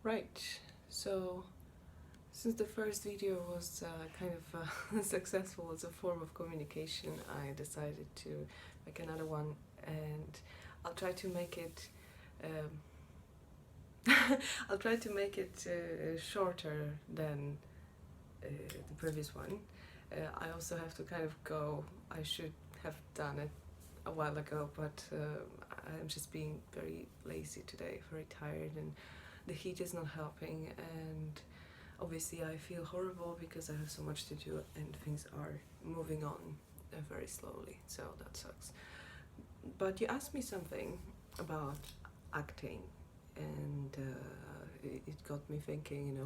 Right, so since the first video was kind of successful as a form of communication, I decided to make another one, and I'll try to make it I'll try to make it shorter than the previous one. I also have to kind of go. I should have done it a while ago, but I'm just being very lazy today, very tired, and the heat is not helping, and obviously I feel horrible because I have so much to do and things are moving on very slowly, so that sucks. But you asked me something about acting, and it got me thinking,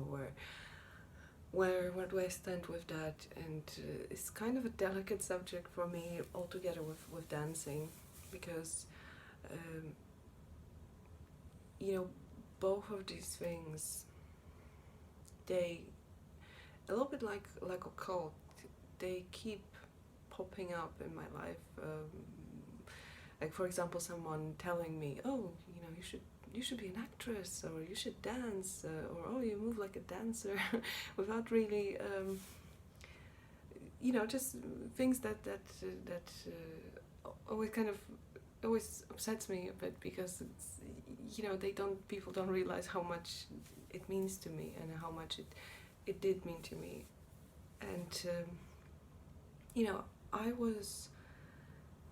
where do I stand with that? And it's kind of a delicate subject for me altogether with dancing, because um, you know, both of these things, they a little bit like a cult. They keep popping up in my life. Like for example, someone telling me, "Oh, you should be an actress, or you should dance, or oh, you move like a dancer," without really, just things that always kind of always upsets me a bit, because people don't realize how much it means to me and how much it did mean to me. And I was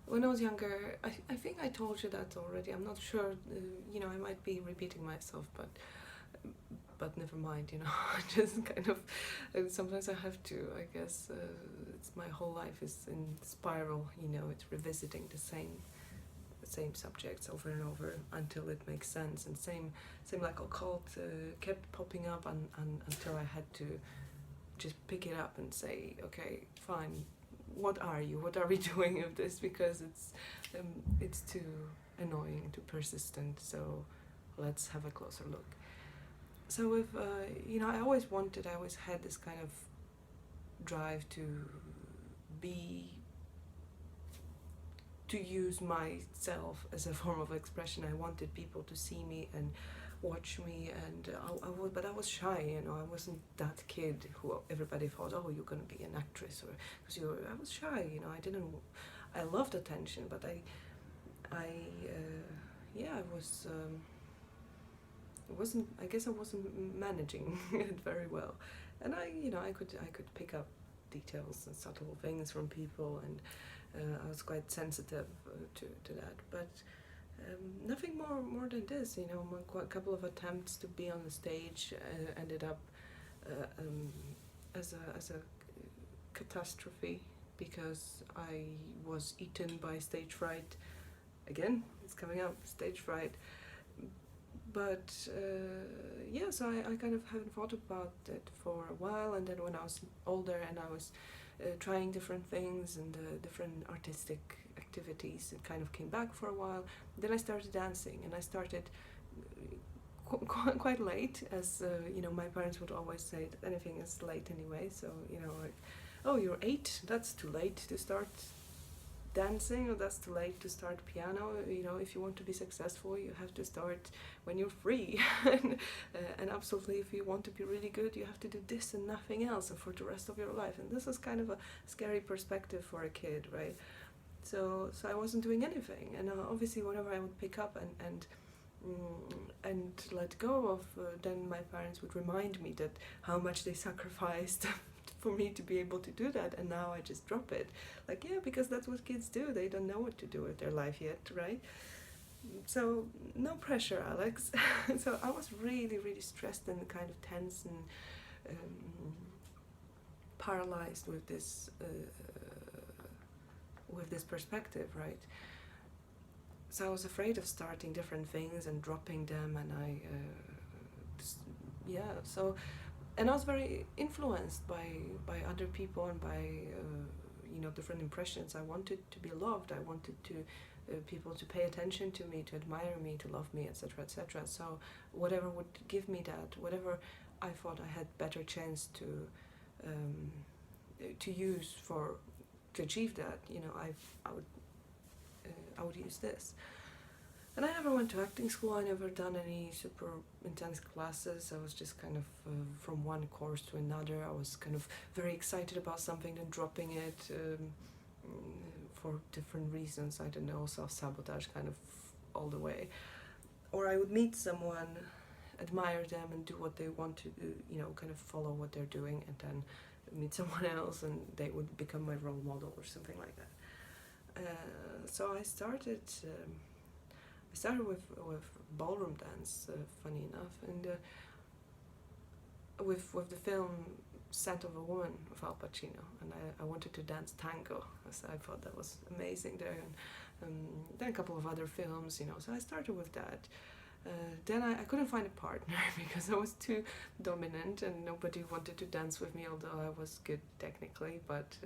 when I was younger, I think I told you that already. I'm not sure. I might be repeating myself, but never mind. Just kind of. Sometimes I have to. I guess it's my whole life is in spiral. It's revisiting the same subjects over and over until it makes sense. And same like a cult kept popping up until I had to just pick it up and say, okay, fine. What are we doing with this? Because it's too annoying, too persistent. So let's have a closer look. So with I always had this kind of drive to use myself as a form of expression. I wanted people to see me and watch me, and but I was shy. I wasn't that kid who everybody thought, oh, you're gonna be an actress, or because I was shy. I loved attention, but I guess I wasn't managing it very well, and I could pick up details and subtle things from people, and I was quite sensitive to that, but nothing more than this. A couple of attempts to be on the stage ended up as a catastrophe, because I was eaten by stage fright. Again, it's coming up, stage fright. But so I kind of haven't thought about it for a while, and then when I was older and I was trying different things and different artistic activities, it kind of came back for a while. Then I started dancing, and I started quite late, as my parents would always say that anything is late anyway. So like, oh, you're 8, that's too late to start dancing, or that's too late to start piano. If you want to be successful, you have to start when you're free. And absolutely, if you want to be really good, you have to do this and nothing else for the rest of your life. And this is kind of a scary perspective for a kid, right? So I wasn't doing anything, and obviously whenever I would pick up and let go of, then my parents would remind me that how much they sacrificed for me to be able to do that, and now I just drop it. Like, yeah, because that's what kids do. They don't know what to do with their life yet, right? So no pressure, Alex. So I was really, really stressed and kind of tense and paralyzed with this perspective, right? So I was afraid of starting different things and dropping them, and and I was very influenced by other people and by different impressions. I wanted to be loved. I wanted to people to pay attention to me, to admire me, to love me, etc., etc. So whatever would give me that, whatever I thought I had better chance to use to achieve that, I would use this. And I never went to acting school. I never done any super intense classes. I was just kind of from one course to another. I was kind of very excited about something, then dropping it for different reasons. I don't know, self-sabotage kind of all the way. Or I would meet someone, admire them and do what they want to do, kind of follow what they're doing, and then meet someone else and they would become my role model or something like that. So I started with ballroom dance, funny enough, and with the film Scent of a Woman with Al Pacino, and I wanted to dance tango, so I thought that was amazing there, and then a couple of other films, so I started with that. Then I couldn't find a partner because I was too dominant and nobody wanted to dance with me, although I was good technically, but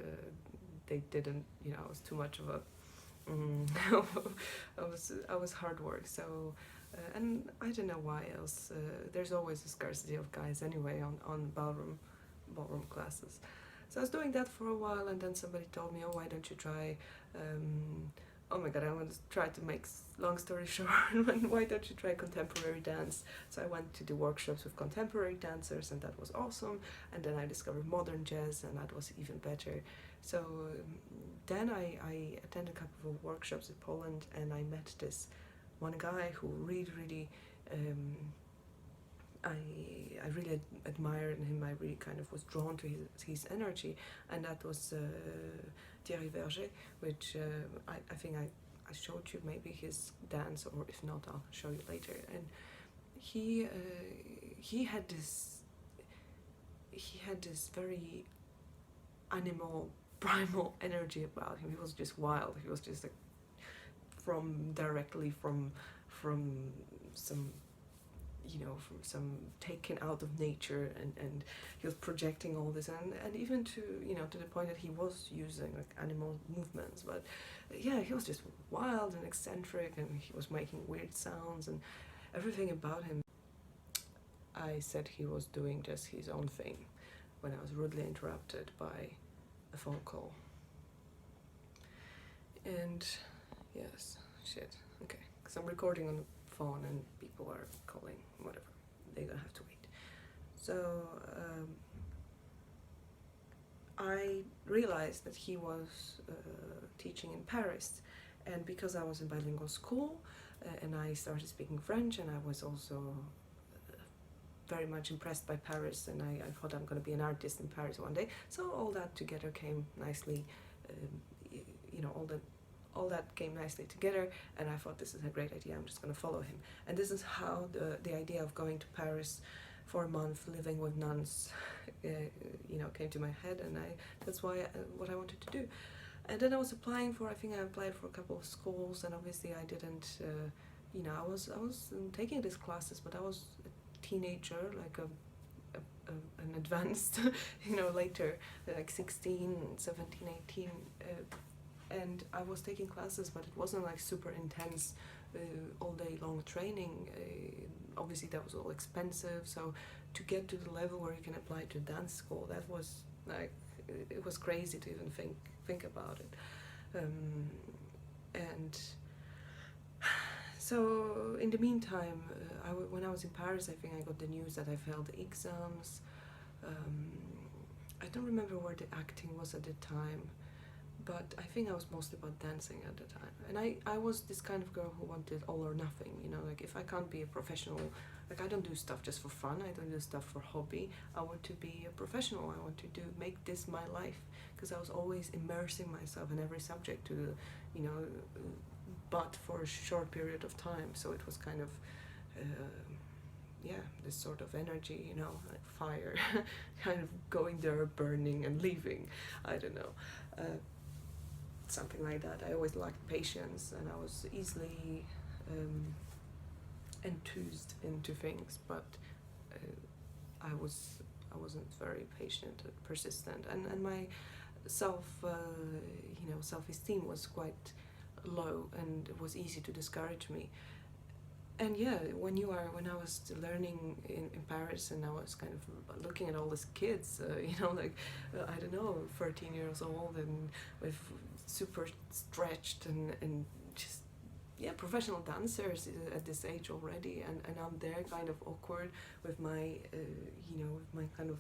they didn't, I was too much of a I was hard work, so and I don't know why else. There's always a scarcity of guys anyway on ballroom classes. So I was doing that for a while, and then somebody told me, "Oh, why don't you try?" Oh my God, I want to try to make long story short. Why don't you try contemporary dance? So I went to do workshops with contemporary dancers, and that was awesome. And then I discovered modern jazz, and that was even better. So then I attended a couple of workshops in Poland, and I met this one guy who really I really admired him. I really kind of was drawn to his energy, and that was Thierry Verger, which I think I showed you maybe his dance, or if not, I'll show you later. And he had this very animal, primal energy about him. He was just wild. He was just like directly from some from some taken out of nature, and he was projecting all this, and even to to the point that he was using like animal movements, but yeah, he was just wild and eccentric, and he was making weird sounds, and everything about him. I said he was doing just his own thing when I was rudely interrupted by a phone call. And yes, shit, okay, because I'm recording on the phone and people are calling, whatever, they're gonna have to wait. So I realized that he was teaching in Paris, and because I was in bilingual school and I started speaking French, and I was also very much impressed by Paris, and I thought I'm going to be an artist in Paris one day. So all that together came nicely, all that came nicely together, and I thought, this is a great idea, I'm just going to follow him. And this is how the idea of going to Paris for a month, living with nuns, came to my head, and that's why what I wanted to do. And then I was applying for, I think I applied for a couple of schools, and obviously I didn't, I was taking these classes, but I was a teenager, like an advanced, later, like 16, 17, 18, and I was taking classes, but it wasn't like super intense, all day long training. Obviously that was all expensive, so to get to the level where you can apply to dance school, that was like, it was crazy to even think about it. And so in the meantime, when I was in Paris, I think I got the news that I failed the exams. I don't remember where the acting was at the time, but I think I was mostly about dancing at the time. And I was this kind of girl who wanted all or nothing, like if I can't be a professional, like I don't do stuff just for fun, I don't do stuff for hobby, I want to be a professional, I want to make this my life, because I was always immersing myself in every subject to, but for a short period of time, so it was kind of, this sort of energy, like fire, kind of going there, burning and leaving, I don't know. Something like that. I always lacked patience, and I was easily enthused into things, but I wasn't very patient and persistent, and my self-esteem was quite low, and it was easy to discourage me. And yeah, when I was learning in Paris, and I was kind of looking at all these kids, I don't know, 13 years old, and with super stretched and just professional dancers at this age already, and I'm there kind of awkward with my with my kind of,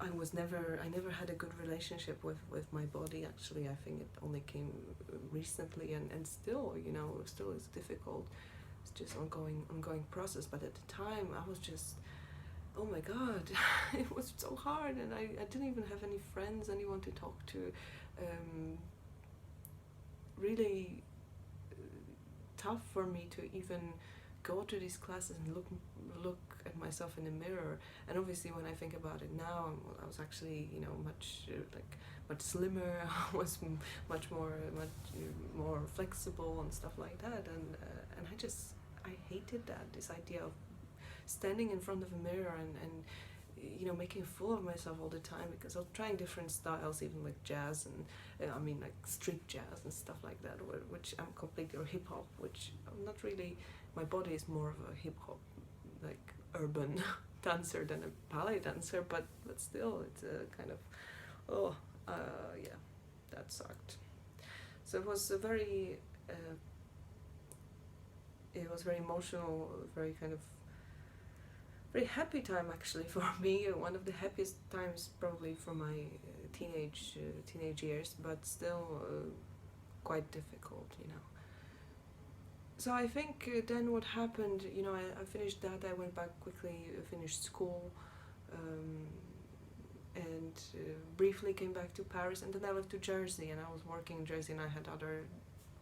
I never had a good relationship with my body. Actually, I think it only came recently, and still, still it's difficult. It's just ongoing process. But at the time, I was just, oh my god, it was so hard, and I didn't even have any friends, anyone to talk to. Really tough for me to even go to these classes and look at myself in the mirror. And obviously, when I think about it now, I was actually much slimmer. I was much more flexible and stuff like that. And I hated that, this idea of standing in front of a mirror and making a fool of myself all the time, because I was trying different styles, even like jazz and like street jazz and stuff like that, which I'm completely, or hip hop, which I'm not really. My body is more of a hip hop, like urban dancer than a ballet dancer, but still, it's a kind of that sucked. So it was a very emotional, very kind of very happy time actually for me. One of the happiest times probably for my teenage years, but still quite difficult. So I think then what happened, I finished that. I went back quickly, finished school, and briefly came back to Paris, and then I left to Jersey, and I was working in Jersey, and I had other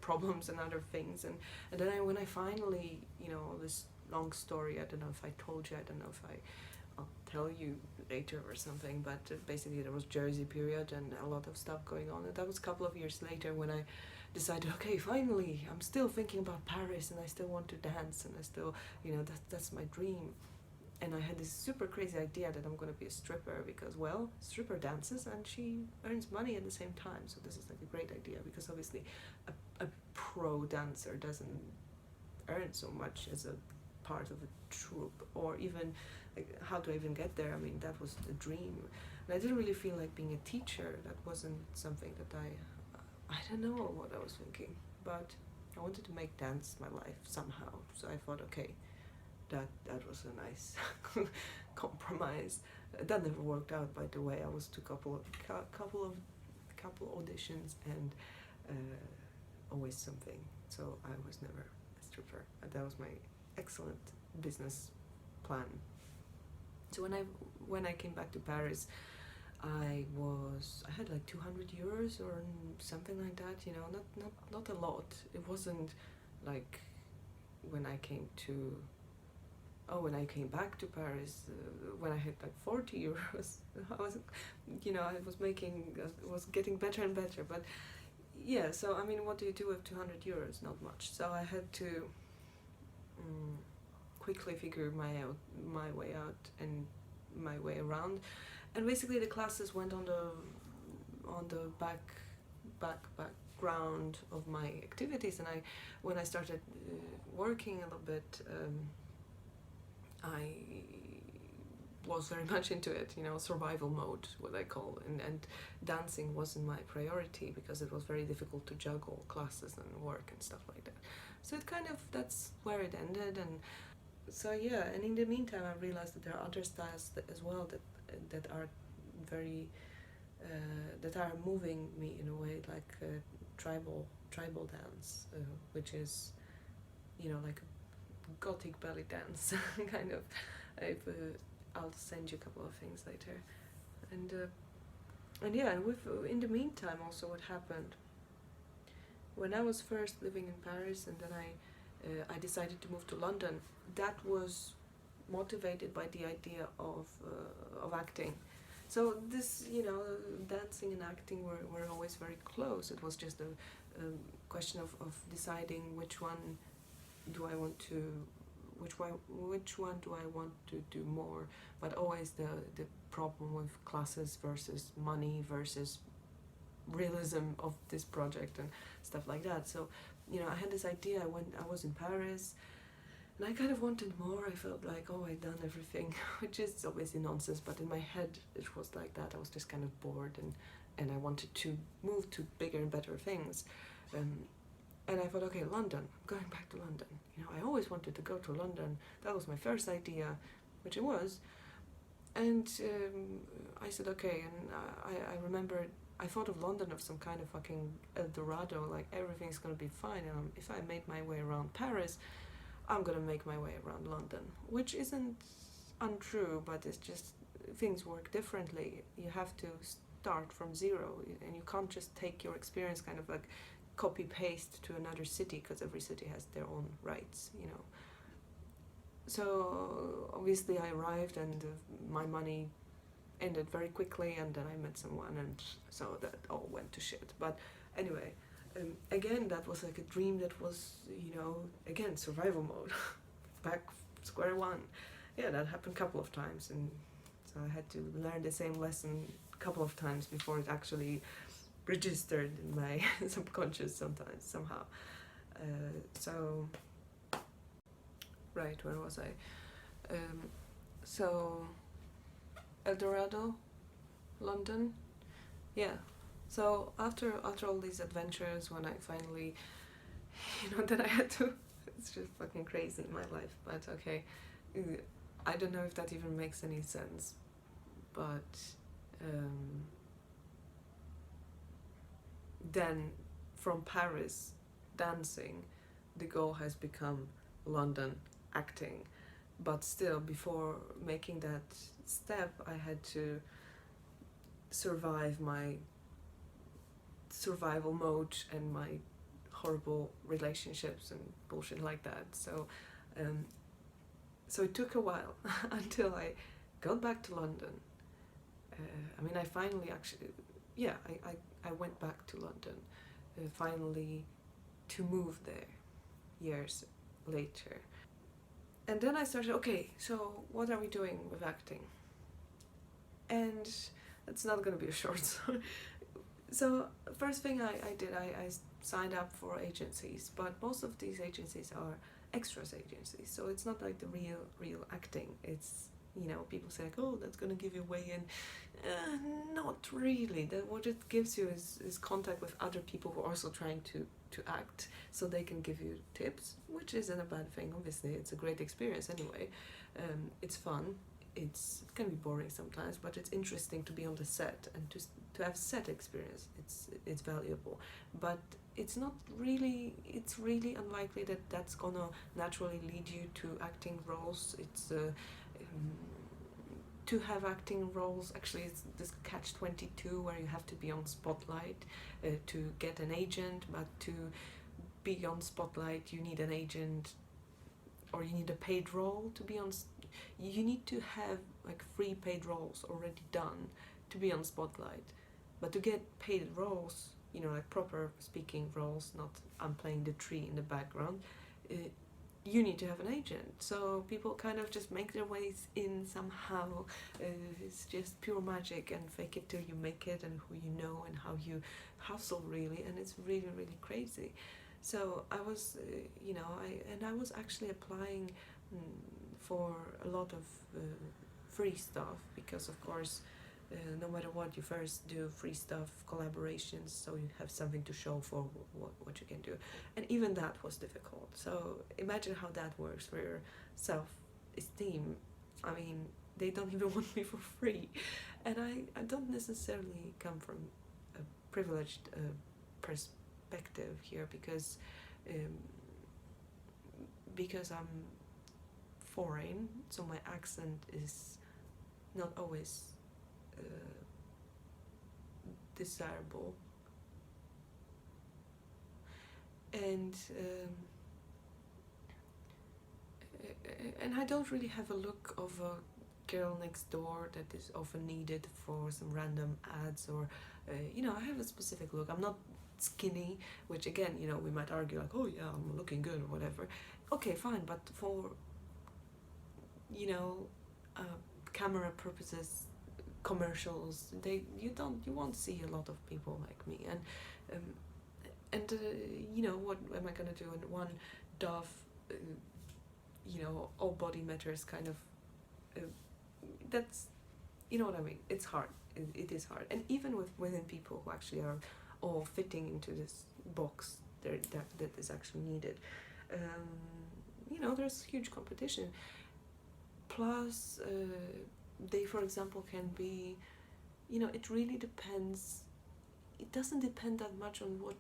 problems and other things, and then when I finally, this long story, I don't know if I told you, I don't know if I'll tell you later or something, but basically there was Jersey period and a lot of stuff going on, and that was a couple of years later when I decided, okay, finally, I'm still thinking about Paris, and I still want to dance, and I still, that's my dream. And I had this super crazy idea that I'm going to be a stripper because, well, stripper dances and she earns money at the same time. So this is like a great idea, because obviously a pro dancer doesn't earn so much as a part of a troupe, or even like, how to even get there. I mean, that was the dream. And I didn't really feel like being a teacher. That wasn't something that I don't know what I was thinking, but I wanted to make dance my life somehow. So I thought, okay, that was a nice compromise. That never worked out, by the way. I was to couple auditions, and always something. So I was never a stripper. That was my excellent business plan. So when I came back to Paris, I had like 200 euros or something like that. Not a lot. It wasn't like when I came back to Paris, when I had like 40 euros, I was getting better and better. But yeah, so I mean, what do you do with 200 euros? Not much. So I had to quickly figure my way out and my way around. And basically the classes went on the background of my activities, and when I started working a little bit, I was very much into it, survival mode, what I call, and dancing wasn't my priority because it was very difficult to juggle classes and work and stuff like that. So that's where it ended. And so yeah, and in the meantime I realized that there are other styles as well that are very that are moving me in a way, like tribal dance, which is like a gothic belly dance kind of. I'll send you a couple of things later. And yeah, and in the meantime also what happened when I was first living in Paris, and then I decided to move to London. That was motivated by the idea of acting. So this, dancing and acting were always very close. It was just a question of deciding which one do I want to do more. But always the problem with classes versus money versus realism of this project and stuff like that. So I had this idea when I was in Paris, and I kind of wanted more. I felt like, oh, I'd done everything, which is obviously nonsense, but in my head it was like that. I was just kind of bored, and I wanted to move to bigger and better things. And I thought, okay, London, I'm going back to London. You know, I always wanted to go to London. That was my first idea, which it was. And I said, okay, and I remember I thought of London of some kind of fucking El Dorado, like everything's gonna be fine. And if I made my way around Paris, I'm gonna make my way around London, which isn't untrue, but it's just things work differently. You have to start from zero, and you can't just take your experience kind of like copy paste to another city, because every city has their own rights, you know. So obviously I arrived, and my money ended very quickly, and then I met someone, and so that all went to shit. But anyway, again, that was like a dream that was, you know, again, survival mode. Back square one. Yeah, that happened a couple of times, and so I had to learn the same lesson a couple of times before it actually registered in my subconscious sometimes, somehow. So, right, where was I? So, El Dorado, London, yeah. So after all these adventures, when I finally, you know, that I had to, it's just fucking crazy in my life. But okay, I don't know if that even makes any sense. But then from Paris dancing, the goal has become London acting. But still, before making that step, I had to survive my survival mode and my horrible relationships and bullshit like that. So it took a while until I got back to London. I mean, I finally actually, yeah, I went back to London, finally to move there years later. And then I started, okay, so what are we doing with acting? And it's not going to be a short story. So first thing I did, I signed up for agencies, but most of these agencies are extras agencies, so it's not like the real acting. It's, you know, people say like, oh, that's gonna give you way in. Not really. That what it gives you is contact with other people who are also trying to act, so they can give you tips, which isn't a bad thing. Obviously, it's a great experience anyway. It's fun. It can be boring sometimes, but it's interesting to be on the set and to have set experience. It's valuable, but it's not really. It's really unlikely that that's gonna naturally lead you to acting roles. It's to have acting roles. Actually, it's this catch-22 where you have to be on Spotlight to get an agent, but to be on Spotlight, you need an agent, or you need a paid role to be on. You need to have like 3 paid roles already done to be on Spotlight. But to get paid roles, you know, like proper speaking roles, not I'm playing the tree in the background, you need to have an agent. So people kind of just make their ways in somehow. It's just pure magic, and fake it till you make it, and who you know and how you hustle really, and it's really, really crazy. So I was, you know, I was actually applying for a lot of free stuff, because of course, no matter what, you first do free stuff, collaborations, so you have something to show for what you can do. And even that was difficult. So imagine how that works for your self-esteem. I mean, they don't even want me for free. And I don't necessarily come from a privileged perspective here, because I'm foreign, so my accent is not always desirable, and I don't really have a look of a girl next door that is often needed for some random ads, or you know, I have a specific look. I'm not skinny, which again, you know, we might argue like, oh yeah, I'm looking good or whatever. Okay, fine, but for, you know, camera purposes, commercials, you won't see a lot of people like me. And you know, what am I gonna do in one Dove, you know, all body matters kind of, that's, you know what I mean. It's hard. It is hard. And even within people who actually are all fitting into this box, that is actually needed. You know, there's huge competition. Plus, they, for example, can be, you know, it really depends. It doesn't depend that much on what.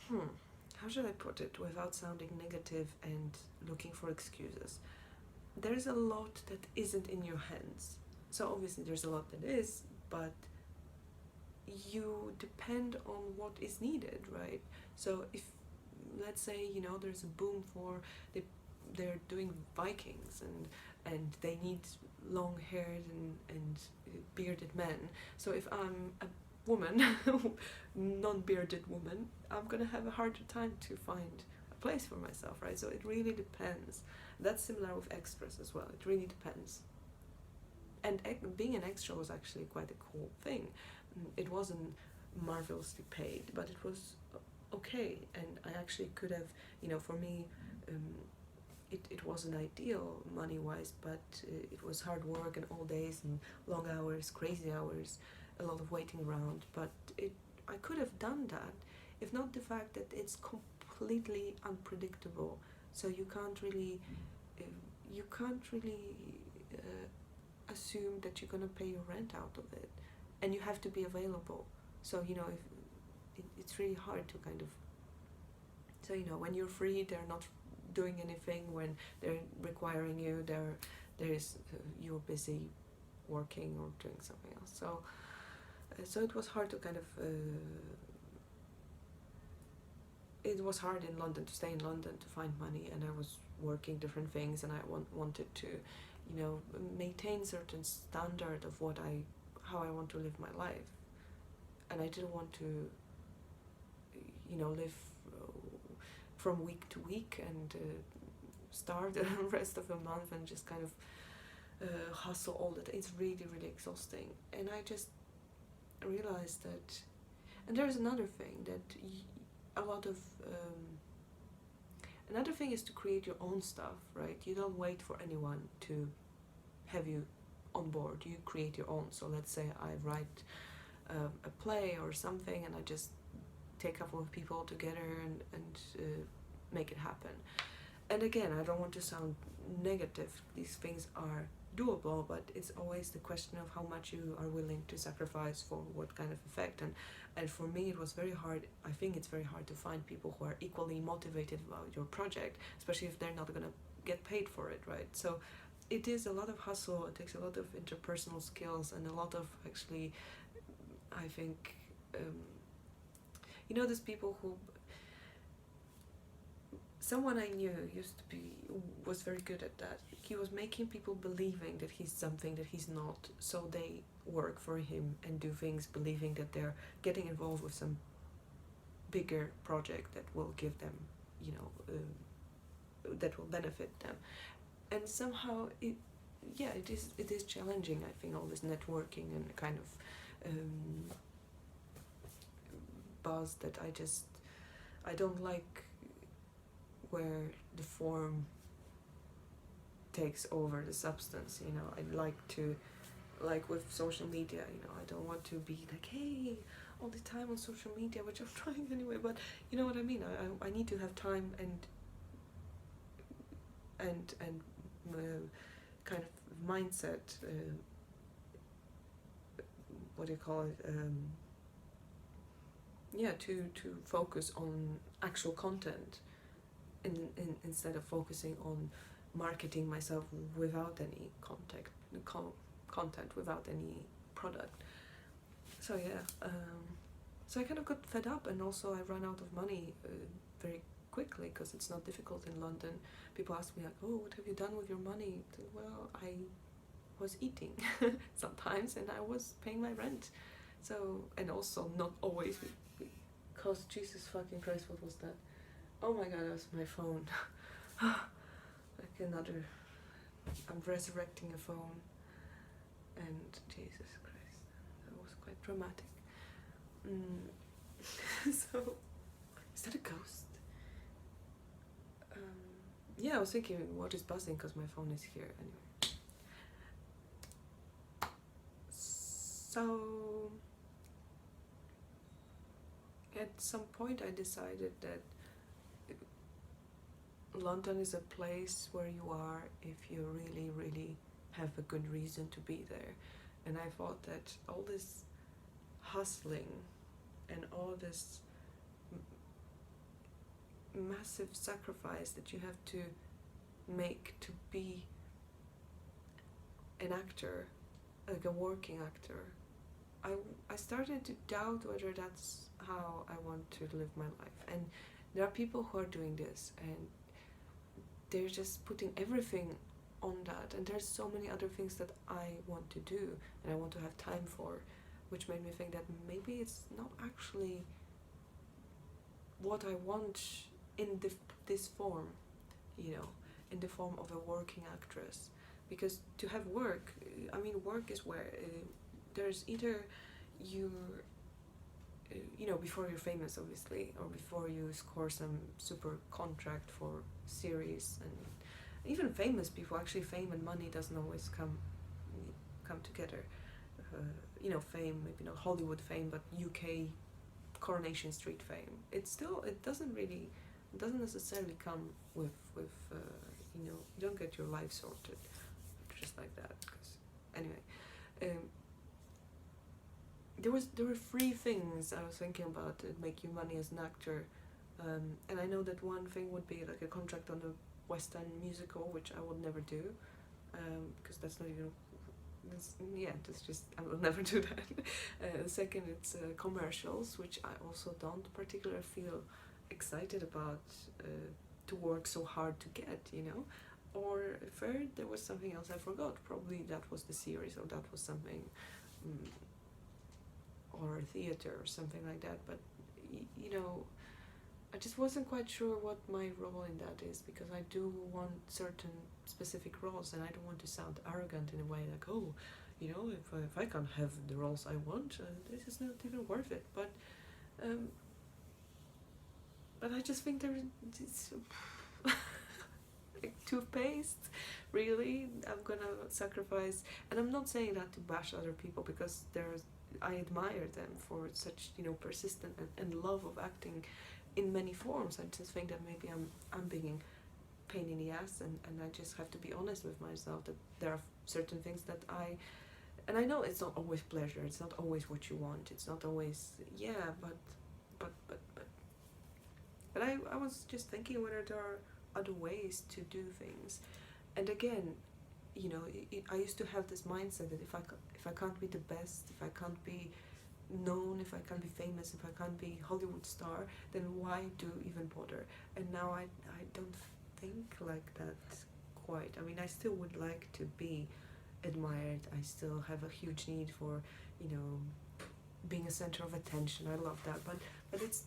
How should I put it without sounding negative and looking for excuses? There's a lot that isn't in your hands. So obviously there's a lot that is, but you depend on what is needed, right? So if, let's say, you know, there's a boom for they're doing Vikings, and they need long-haired and bearded men. So if I'm a woman, non-bearded woman, I'm gonna have a harder time to find a place for myself, right? So it really depends. That's similar with extras as well. It really depends. And being an extra was actually quite a cool thing. It wasn't marvelously paid, but it was okay, and I actually could have, you know, for me, it wasn't ideal money-wise, but it was hard work and all days and long hours, crazy hours, a lot of waiting around, but I could have done that, if not the fact that it's completely unpredictable, so you can't really assume that you're gonna pay your rent out of it, and you have to be available. So, you know, if it's really hard to kind of. So, you know, when you're free, they're not doing anything. When they're requiring you, you're busy working or doing something else. So it was hard to kind of. It was hard in London to stay in London to find money, and I was working different things, and I wanted to, you know, maintain certain standard of how I want to live my life, and I didn't want to, you know, live from week to week and starve the rest of the month and just kind of hustle all the time. It's really, really exhausting, and I just realized that. And there's another thing that a lot of another thing is to create your own stuff, right? You don't wait for anyone to have you on board. You create your own. So let's say I write a play or something, and I just take a couple of people together and make it happen. And again, I don't want to sound negative. These things are doable, but it's always the question of how much you are willing to sacrifice for what kind of effect. And for me, it was very hard. I think it's very hard to find people who are equally motivated about your project, especially if they're not going to get paid for it, right? So it is a lot of hustle. It takes a lot of interpersonal skills and a lot of, actually, I think, you know, there's people who. Someone I knew was very good at that. He was making people believing that he's something that he's not, so they work for him and do things believing that they're getting involved with some bigger project that will give them, you know, that will benefit them. And somehow it is challenging, I think, all this networking and kind of buzz that I don't like, where the form takes over the substance, you know. I'd like to, like with social media, you know, I don't want to be like, hey, all the time on social media, which I'm trying anyway, but you know what I mean. I need to have time and kind of mindset, what do you call it, to focus on actual content, instead of focusing on marketing myself without any content, without any product. So yeah, so I kind of got fed up, and also I ran out of money very quickly, because it's not difficult in London. People ask me like, oh, what have you done with your money? Well, I was eating sometimes, and I was paying my rent. So, and also not always, because Jesus fucking Christ, what was that? Oh my god, that was my phone. Like another. I'm resurrecting a phone. And Jesus Christ, that was quite dramatic. So, is that a ghost? Yeah, I was thinking, what is buzzing? Because my phone is here anyway. So, at some point I decided that London is a place where you are if you really, really have a good reason to be there. And I thought that all this hustling and all this massive sacrifice that you have to make to be an actor, like a working actor, I started to doubt whether that's how I want to live my life. And there are people who are doing this and they're just putting everything on that, and there's so many other things that I want to do and I want to have time for, which made me think that maybe it's not actually what I want in this form, in the form of a working actress. Because to have work, I mean, work is where there's either you're before you're famous, obviously, or before you score some super contract for series. And even famous people, actually, fame and money doesn't always come together. Fame, maybe not Hollywood fame, but UK Coronation Street fame. It doesn't necessarily come with you don't get your life sorted just like that. Because anyway, there were three things I was thinking about that make you money as an actor, and I know that one thing would be like a contract on a West End musical, which I would never do, because that's not even. That's just, I will never do that. Second, it's commercials, which I also don't particularly feel excited about to work so hard to get, Or third, there was something else I forgot. Probably that was the series, or that was something, or theater or something like that. But I just wasn't quite sure what my role in that is, because I do want certain specific roles, and I don't want to sound arrogant in a way like, oh, if I can't have the roles I want, this is not even worth it. But I just think it's like toothpaste, really. I'm gonna sacrifice, and I'm not saying that to bash other people, because I admire them for such persistent and love of acting in many forms. I just think that maybe I'm being pain in the ass, and I just have to be honest with myself that there are certain things that and I know it's not always pleasure, it's not always what you want, it's not always, but I was just thinking whether there are other ways to do things. And again, I used to have this mindset that if I can't be the best, if I can't be known, if I can't be famous, if I can't be Hollywood star, then why do even bother? And now I don't think like that quite. I mean, I still would like to be admired. I still have a huge need for, being a center of attention. I love that, but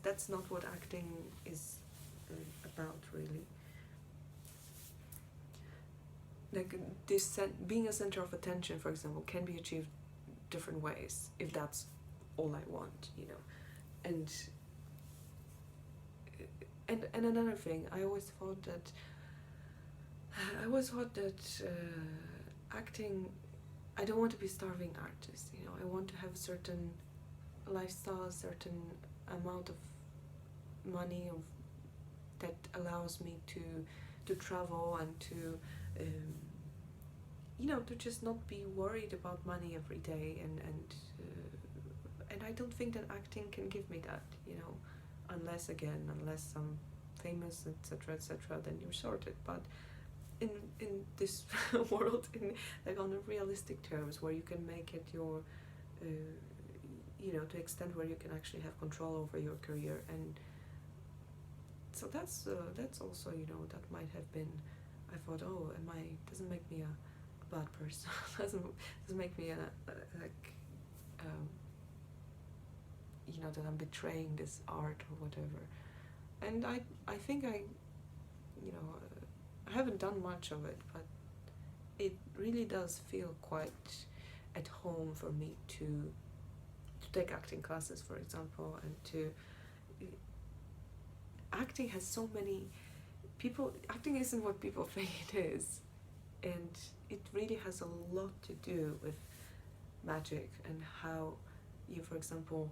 that's not what acting is about, really. Like being a center of attention, for example, can be achieved different ways if that's all I want, and another thing, I always thought that acting, I don't want to be a starving artist, I want to have a certain lifestyle, a certain amount of money that allows me to travel and to to just not be worried about money every day, and I don't think that acting can give me that, unless I'm famous, etc., then you're sorted. But in this world, on a realistic terms, where you can make it your to extent where you can actually have control over your career. And so that's also, that might have been, I thought, oh, doesn't make me a bad person, doesn't make me that I'm betraying this art or whatever. And I think I haven't done much of it, but it really does feel quite at home for me to take acting classes, for example, and to acting has so many people. Acting isn't what people think it is, and it really has a lot to do with magic and how you, for example,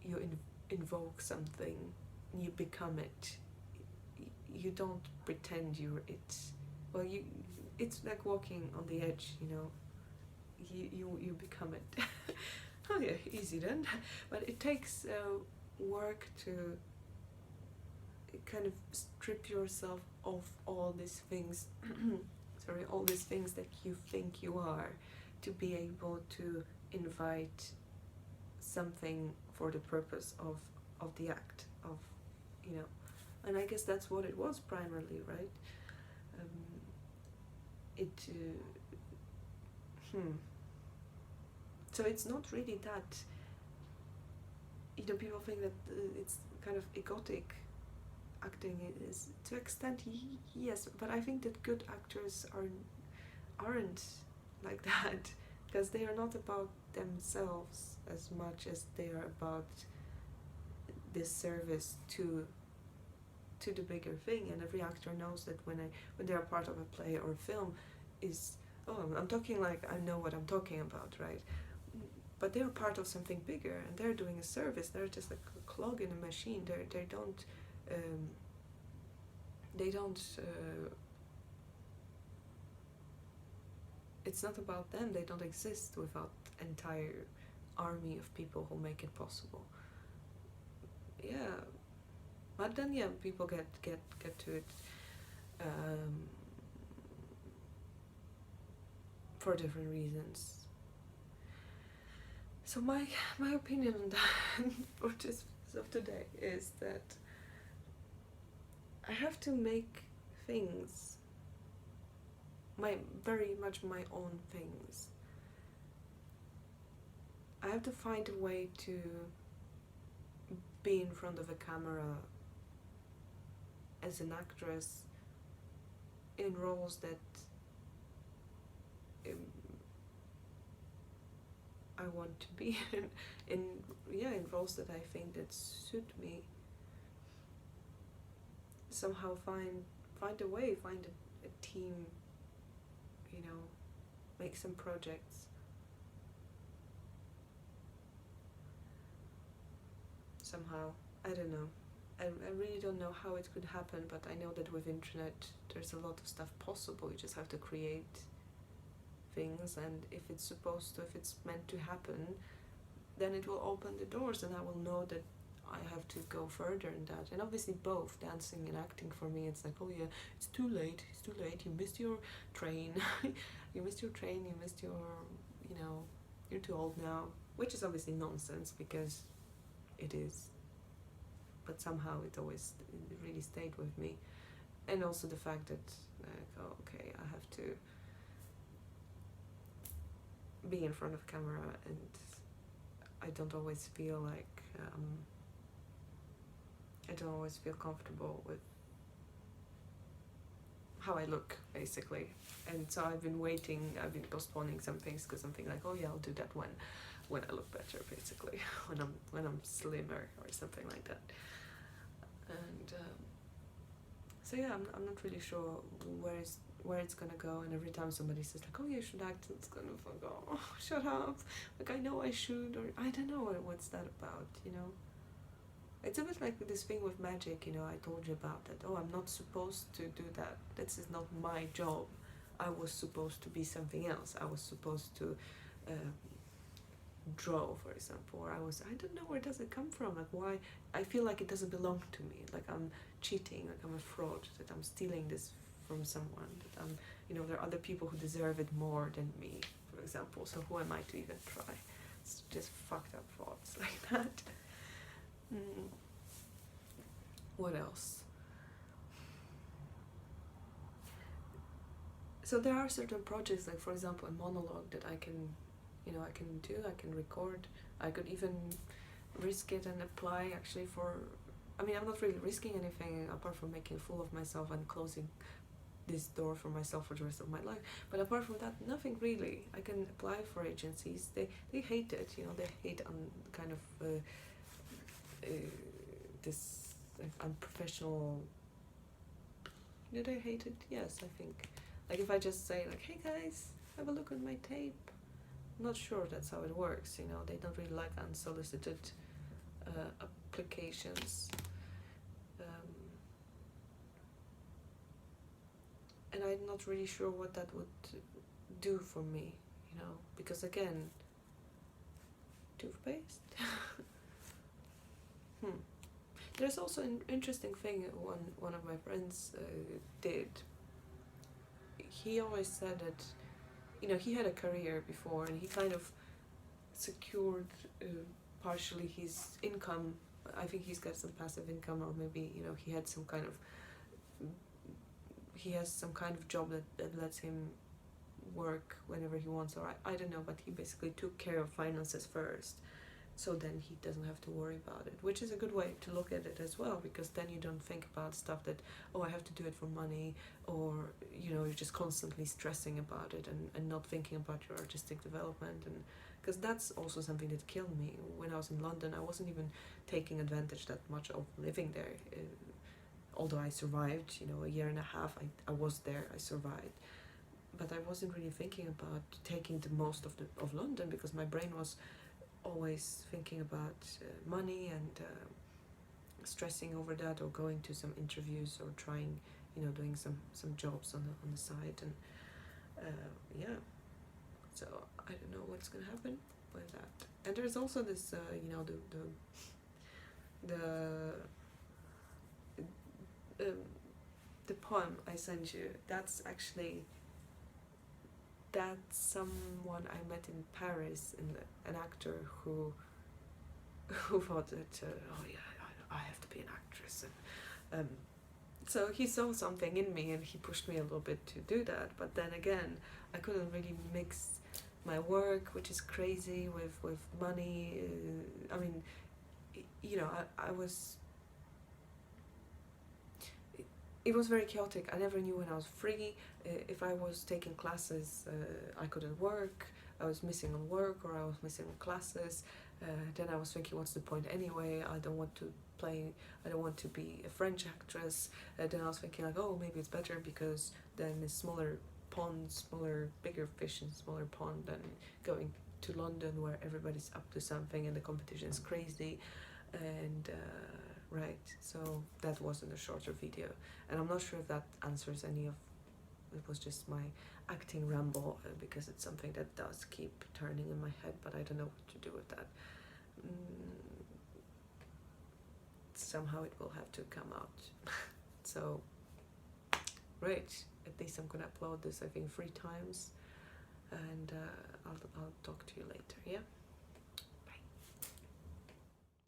you invoke something, you become it. You don't pretend you're it. Well, it's like walking on the edge, you know. You become it. Oh yeah, easy then. But it takes work to kind of strip yourself of all these things. Sorry, all these things that you think you are, to be able to invite something for the purpose of the act of, you know. And I guess that's what it was primarily, right? It So it's not really that, you know, people think that it's kind of egotic acting. Is to extent, yes, but I think that good actors aren't like that, because they are not about themselves as much as they are about this service to the bigger thing. And every actor knows that when they are part of a play or a film, is, oh, I'm talking like I know what I'm talking about, right? But they're part of something bigger, and they're doing a service. They're just like a clog in a machine. They don't it's not about them. They don't exist without entire army of people who make it possible. Yeah, but then yeah, people get to it for different reasons. So my opinion on that for just of today is that I have to make things very much my own things. I have to find a way to be in front of a camera as an actress in roles that I want to be in roles that I think that suit me. Somehow find a way, find a team, you know, make some projects. Somehow, I don't know. I really don't know how it could happen, but I know that with internet there's a lot of stuff possible. You just have to create things, and if it's meant to happen, then it will open the doors, and I will know that I have to go further in that. And obviously both dancing and acting, for me, it's like, oh yeah, it's too late, you missed your train. You missed your, you know, you're too old now, which is obviously nonsense, because it is, but somehow it really stayed with me. And also the fact that, like, oh, okay, I have to be in front of camera, and I don't always feel like I don't always feel comfortable with how I look, basically. And so I've been postponing some things, because I'm thinking like, oh yeah, I'll do that when I look better, basically, when I'm slimmer or something like that. And so yeah, I'm not really sure where it's gonna go. And every time somebody says like, oh, you should act, it's kind of like, oh, shut up, like I know I should, or I don't know what's that about, you know. It's a bit like this thing with magic, you know, I told you about that. Oh, I'm not supposed to do that. This is not my job. I was supposed to be something else. I was supposed to draw, for example, or I don't know, where does it come from? Like, why? I feel like it doesn't belong to me. Like I'm cheating, like I'm a fraud, that I'm stealing this from someone, that I'm, you know, there are other people who deserve it more than me, for example. So who am I to even try? It's just fucked up thoughts like that. What else? So there are certain projects, like for example a monologue, that I can do, I can record. I could even risk it and apply actually for, I mean, I'm not really risking anything apart from making a fool of myself and closing this door for myself for the rest of my life. But apart from that, nothing really. I can apply for agencies. They hate it, you know, they hate kind of this unprofessional. Do they hate it? Yes, I think. Like if I just say like, hey guys, have a look at my tape. I'm not sure that's how it works, you know. They don't really like unsolicited implications. And I'm not really sure what that would do for me, because again, toothpaste. There's also an interesting thing one of my friends did. He always said that, he had a career before and he kind of secured partially his income. I think he's got some passive income, or maybe, he had some kind of, he has some kind of job that lets him work whenever he wants, or I don't know, but he basically took care of finances first, so then he doesn't have to worry about it, which is a good way to look at it as well, because then you don't think about stuff that, oh, I have to do it for money, or you're just constantly stressing about it and not thinking about your artistic development. And because that's also something that killed me when I was in London. I wasn't even taking advantage that much of living there, although I survived, a year and a half. I was there, I survived, but I wasn't really thinking about taking the most of London, because my brain was always thinking about money and stressing over that, or going to some interviews, or trying, doing some jobs on the side. And yeah, so I don't know what's gonna happen with that. And there's also this the poem I sent you. That's someone I met in Paris, and an actor who thought that oh yeah, I have to be an actress, and so he saw something in me and he pushed me a little bit to do that. But then again, I couldn't really mix my work, which is crazy, with money. I mean, I was. It was very chaotic. I never knew when I was free. If I was taking classes, I couldn't work. I was missing on work, or I was missing on classes. Then I was thinking, what's the point anyway? I don't want to be a French actress. Then I was thinking, like, oh, maybe it's better, because then it's smaller pond, bigger fish in smaller pond, than going to London where everybody's up to something and the competition is crazy. And right, so that wasn't a shorter video, and I'm not sure if that answers any of. It was just my acting ramble, because it's something that does keep turning in my head, but I don't know what to do with that. Somehow it will have to come out. So, right, at least I'm gonna upload this, I think, 3 times, and I'll talk to you later, yeah?